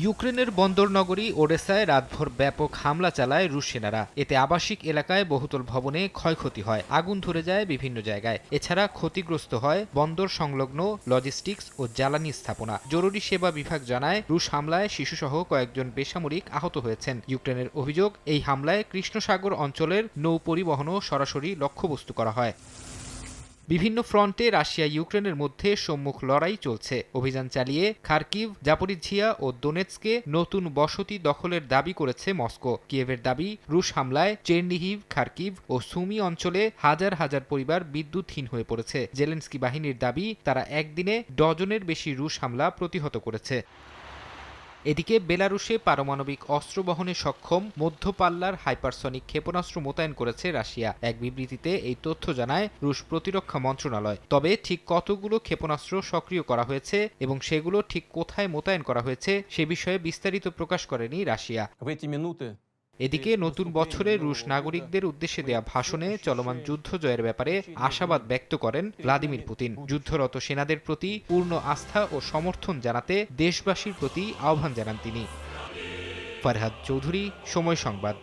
ইউক্রেনের বন্দর নগরী ওডেসায় রাতভর ব্যাপক হামলা চালায় রুশ সেনারা। এতে আবাসিক এলাকায় বহুতল ভবনে ক্ষয়ক্ষতি হয়, আগুন ধরে যায় বিভিন্ন জায়গায়। এছাড়া ক্ষতিগ্রস্ত হয় বন্দর সংলগ্ন লজিস্টিক্স ও জ্বালানি স্থাপনা। জরুরি সেবা বিভাগ জানায়, রুশ হামলায় শিশুসহ কয়েকজন বেসামরিক আহত হয়েছেন। ইউক্রেনের অভিযোগ, এই হামলায় কৃষ্ণসাগর অঞ্চলের নৌ পরিবহনও সরাসরি লক্ষ্যবস্তু করা হয়। বিভিন্ন ফ্রন্টে রাশিয়া ইউক্রেনের মধ্যে সম্মুখ লড়াই চলছে। অভিযান চালিয়ে খার্কিভ, জাপোরিঝিয়া ও দোনেৎস্কে নতুন বসতি দখলের দাবি করেছে মস্কো। কিয়েভের দাবি, রুশ হামলায় চেরনিহিভ, খার্কিভ ও সুমি অঞ্চলে হাজার হাজার পরিবার বিদ্যুৎহীন হয়ে পড়েছে। জেলেনস্কি বাহিনীর দাবি, তারা একদিনে ডজনের বেশি রুশ হামলা প্রতিহত করেছে। এদিকে বেলারুশে পারমাণবিক অস্ত্র বহনে সক্ষম মধ্যপাল্লার হাইপারসনিক ক্ষেপণাস্ত্র মোতায়েন করেছে রাশিয়া। এক বিবৃতিতে এই তথ্য জানায় রুশ প্রতিরক্ষা মন্ত্রণালয়। তবে ঠিক কতগুলো ক্ষেপণাস্ত্র সক্রিয় করা হয়েছে এবং সেগুলো ঠিক কোথায় মোতায়েন করা হয়েছে সে বিষয়ে বিস্তারিত প্রকাশ করেনি রাশিয়া। এদিকে নতুন বছরে রুশ নাগরিকদের উদ্দেশ্যে দেয়া ভাষণে চলমান যুদ্ধ জয়ের ব্যাপারে আশাবাদ ব্যক্ত করেন ভ্লাদিমির পুতিন। যুদ্ধরত সেনাদের প্রতি পূর্ণ আস্থা ও সমর্থন জানাতে দেশবাসীর প্রতি আহ্বান জানান তিনি। ফারহাদ চৌধুরী, সময় সংবাদ।